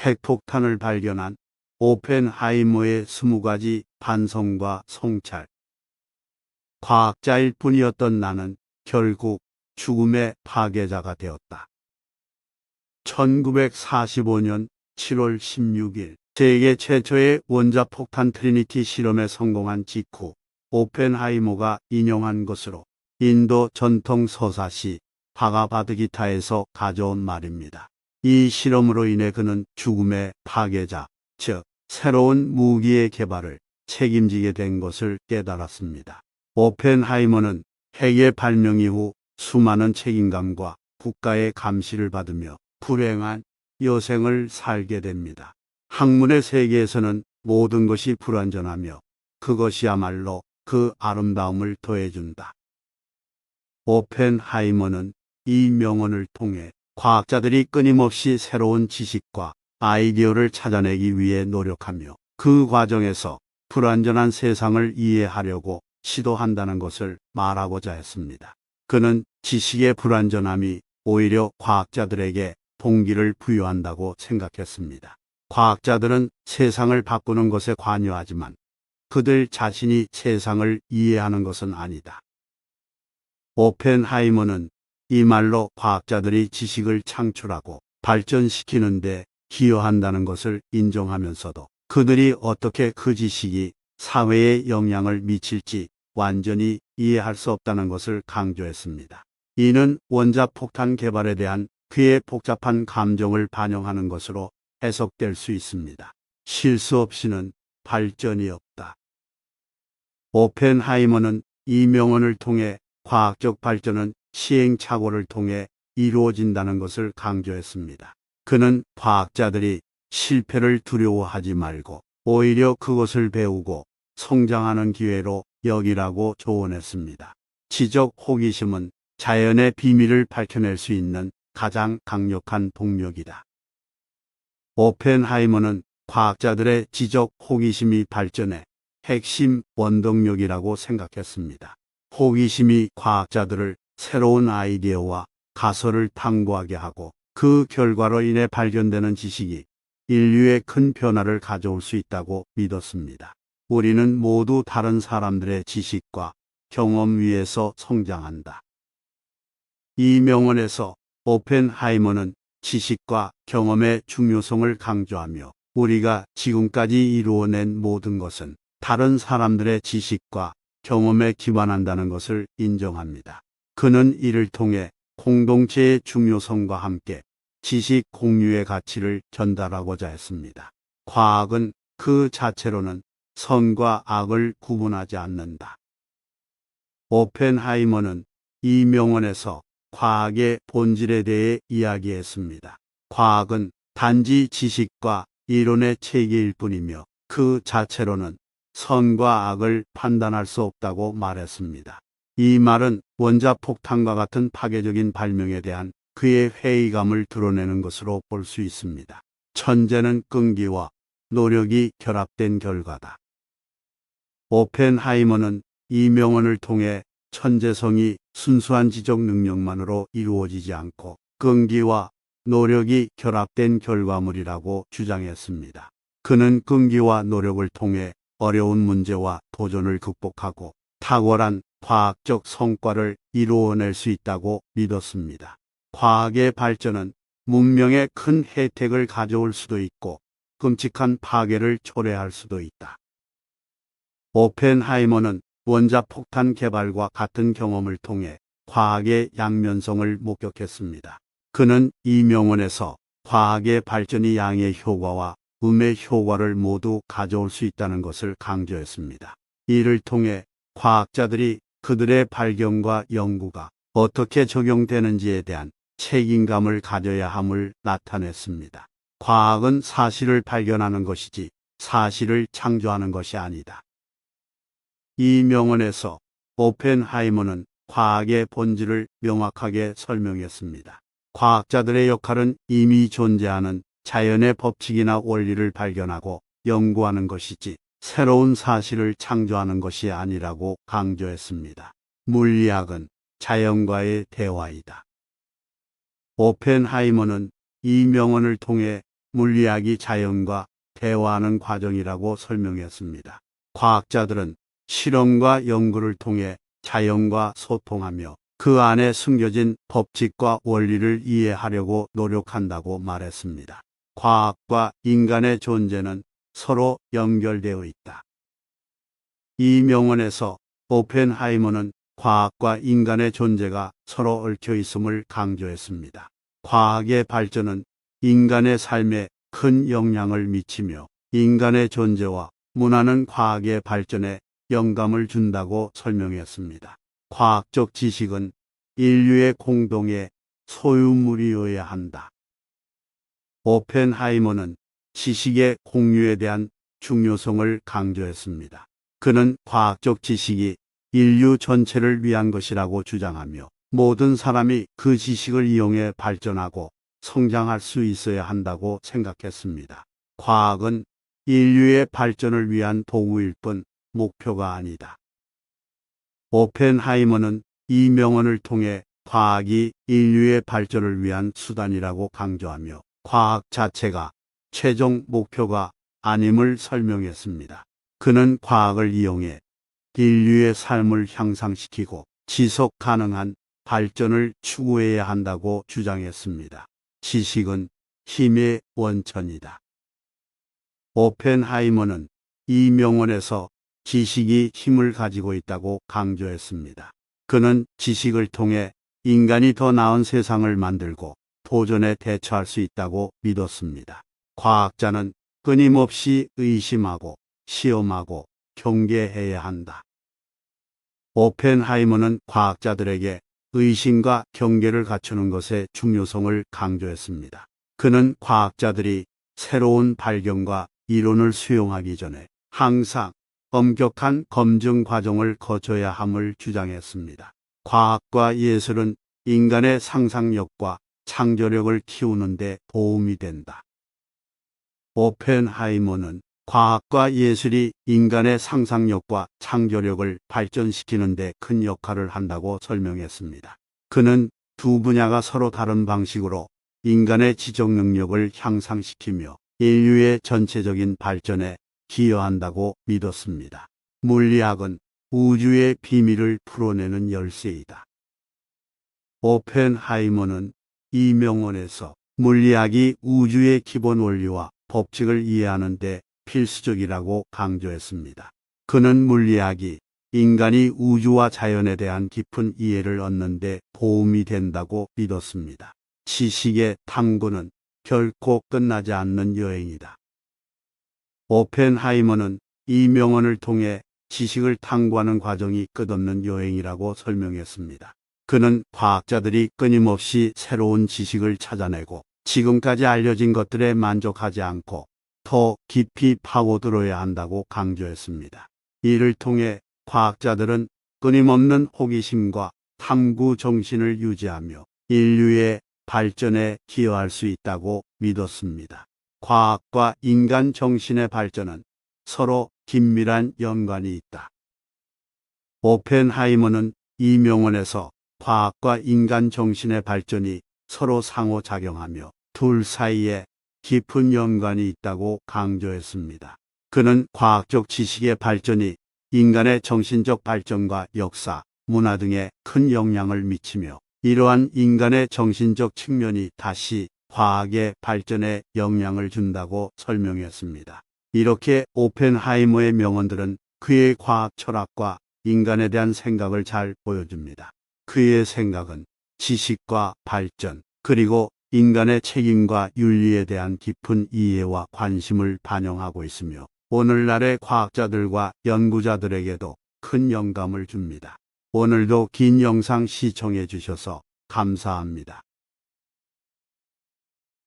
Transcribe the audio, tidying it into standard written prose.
핵폭탄을 발견한 오펜하이머의 20가지 반성과 성찰. 과학자일 뿐이었던 나는 결국 죽음의 파괴자가 되었다. 1945년 7월 16일 세계 최초의 원자폭탄 트리니티 실험에 성공한 직후 오펜하이머가 인용한 것으로 인도 전통 서사시 바가바드기타에서 가져온 말입니다. 이 실험으로 인해 그는 죽음의 파괴자, 즉 새로운 무기의 개발을 책임지게 된 것을 깨달았습니다. 오펜하이머는 핵의 발명 이후 수많은 책임감과 국가의 감시를 받으며 불행한 여생을 살게 됩니다. 학문의 세계에서는 모든 것이 불완전하며 그것이야말로 그 아름다움을 더해준다. 오펜하이머는 이 명언을 통해 과학자들이 끊임없이 새로운 지식과 아이디어를 찾아내기 위해 노력하며 그 과정에서 불완전한 세상을 이해하려고 시도한다는 것을 말하고자 했습니다. 그는 지식의 불완전함이 오히려 과학자들에게 동기를 부여한다고 생각했습니다. 과학자들은 세상을 바꾸는 것에 관여하지만 그들 자신이 세상을 이해하는 것은 아니다. 오펜하이머는 이 말로 과학자들이 지식을 창출하고 발전시키는데 기여한다는 것을 인정하면서도 그들이 어떻게 그 지식이 사회에 영향을 미칠지 완전히 이해할 수 없다는 것을 강조했습니다. 이는 원자폭탄 개발에 대한 그의 복잡한 감정을 반영하는 것으로 해석될 수 있습니다. 실수 없이는 발전이 없다. 오펜하이머는 이 명언을 통해 과학적 발전은 시행착오를 통해 이루어진다는 것을 강조했습니다. 그는 과학자들이 실패를 두려워하지 말고 오히려 그것을 배우고 성장하는 기회로 여기라고 조언했습니다. 지적 호기심은 자연의 비밀을 밝혀낼 수 있는 가장 강력한 동력이다. 오펜하이머는 과학자들의 지적 호기심이 발전의 핵심 원동력이라고 생각했습니다. 호기심이 과학자들을 새로운 아이디어와 가설을 탐구하게 하고 그 결과로 인해 발견되는 지식이 인류에 큰 변화를 가져올 수 있다고 믿었습니다. 우리는 모두 다른 사람들의 지식과 경험 위에서 성장한다. 이 명언에서 오펜하이머는 지식과 경험의 중요성을 강조하며 우리가 지금까지 이루어낸 모든 것은 다른 사람들의 지식과 경험에 기반한다는 것을 인정합니다. 그는 이를 통해 공동체의 중요성과 함께 지식 공유의 가치를 전달하고자 했습니다. 과학은 그 자체로는 선과 악을 구분하지 않는다. 오펜하이머는 이 명언에서 과학의 본질에 대해 이야기했습니다. 과학은 단지 지식과 이론의 체계일 뿐이며 그 자체로는 선과 악을 판단할 수 없다고 말했습니다. 이 말은 원자폭탄과 같은 파괴적인 발명에 대한 그의 회의감을 드러내는 것으로 볼 수 있습니다. 천재는 끈기와 노력이 결합된 결과다. 오펜하이머는 이 명언을 통해 천재성이 순수한 지적 능력만으로 이루어지지 않고 끈기와 노력이 결합된 결과물이라고 주장했습니다. 그는 끈기와 노력을 통해 어려운 문제와 도전을 극복하고 탁월한 과학적 성과를 이루어낼 수 있다고 믿었습니다. 과학의 발전은 문명에 큰 혜택을 가져올 수도 있고 끔찍한 파괴를 초래할 수도 있다. 오펜하이머는 원자폭탄 개발과 같은 경험을 통해 과학의 양면성을 목격했습니다. 그는 이 명언에서 과학의 발전이 양의 효과와 음의 효과를 모두 가져올 수 있다는 것을 강조했습니다. 이를 통해 과학자들이 그들의 발견과 연구가 어떻게 적용되는지에 대한 책임감을 가져야 함을 나타냈습니다. 과학은 사실을 발견하는 것이지 사실을 창조하는 것이 아니다. 이 명언에서 오펜하이머는 과학의 본질을 명확하게 설명했습니다. 과학자들의 역할은 이미 존재하는 자연의 법칙이나 원리를 발견하고 연구하는 것이지 새로운 사실을 창조하는 것이 아니라고 강조했습니다. 물리학은 자연과의 대화이다. 오펜하이머는 이 명언을 통해 물리학이 자연과 대화하는 과정이라고 설명했습니다. 과학자들은 실험과 연구를 통해 자연과 소통하며 그 안에 숨겨진 법칙과 원리를 이해하려고 노력한다고 말했습니다. 과학과 인간의 존재는 서로 연결되어 있다. 이 명언에서 오펜하이머는 과학과 인간의 존재가 서로 얽혀 있음을 강조했습니다. 과학의 발전은 인간의 삶에 큰 영향을 미치며 인간의 존재와 문화는 과학의 발전에 영감을 준다고 설명했습니다. 과학적 지식은 인류의 공동의 소유물이어야 한다. 오펜하이머는 지식의 공유에 대한 중요성을 강조했습니다. 그는 과학적 지식이 인류 전체를 위한 것이라고 주장하며 모든 사람이 그 지식을 이용해 발전하고 성장할 수 있어야 한다고 생각했습니다. 과학은 인류의 발전을 위한 도구일 뿐 목표가 아니다. 오펜하이머는 이 명언을 통해 과학이 인류의 발전을 위한 수단이라고 강조하며 과학 자체가 최종 목표가 아님을 설명했습니다. 그는 과학을 이용해 인류의 삶을 향상시키고 지속 가능한 발전을 추구해야 한다고 주장했습니다. 지식은 힘의 원천이다. 오펜하이머는 이 명언에서 지식이 힘을 가지고 있다고 강조했습니다. 그는 지식을 통해 인간이 더 나은 세상을 만들고 도전에 대처할 수 있다고 믿었습니다. 과학자는 끊임없이 의심하고 시험하고 경계해야 한다. 오펜하이머는 과학자들에게 의심과 경계를 갖추는 것의 중요성을 강조했습니다. 그는 과학자들이 새로운 발견과 이론을 수용하기 전에 항상 엄격한 검증 과정을 거쳐야 함을 주장했습니다. 과학과 예술은 인간의 상상력과 창조력을 키우는 데 도움이 된다. 오펜하이머는 과학과 예술이 인간의 상상력과 창조력을 발전시키는 데 큰 역할을 한다고 설명했습니다. 그는 두 분야가 서로 다른 방식으로 인간의 지적 능력을 향상시키며 인류의 전체적인 발전에 기여한다고 믿었습니다. 물리학은 우주의 비밀을 풀어내는 열쇠이다. 오펜하이머는 이 명언에서 물리학이 우주의 기본 원리와 법칙을 이해하는 데 필수적이라고 강조했습니다. 그는 물리학이 인간이 우주와 자연에 대한 깊은 이해를 얻는 데 도움이 된다고 믿었습니다. 지식의 탐구는 결코 끝나지 않는 여행이다. 오펜하이머는 이 명언을 통해 지식을 탐구하는 과정이 끝없는 여행이라고 설명했습니다. 그는 과학자들이 끊임없이 새로운 지식을 찾아내고 지금까지 알려진 것들에 만족하지 않고 더 깊이 파고들어야 한다고 강조했습니다. 이를 통해 과학자들은 끊임없는 호기심과 탐구 정신을 유지하며 인류의 발전에 기여할 수 있다고 믿었습니다. 과학과 인간 정신의 발전은 서로 긴밀한 연관이 있다. 오펜하이머는 이 명언에서 과학과 인간 정신의 발전이 서로 상호작용하며 둘 사이에 깊은 연관이 있다고 강조했습니다. 그는 과학적 지식의 발전이 인간의 정신적 발전과 역사, 문화 등에 큰 영향을 미치며 이러한 인간의 정신적 측면이 다시 과학의 발전에 영향을 준다고 설명했습니다. 이렇게 오펜하이머의 명언들은 그의 과학 철학과 인간에 대한 생각을 잘 보여줍니다. 그의 생각은 지식과 발전, 그리고 인간의 책임과 윤리에 대한 깊은 이해와 관심을 반영하고 있으며 오늘날의 과학자들과 연구자들에게도 큰 영감을 줍니다. 오늘도 긴 영상 시청해 주셔서 감사합니다.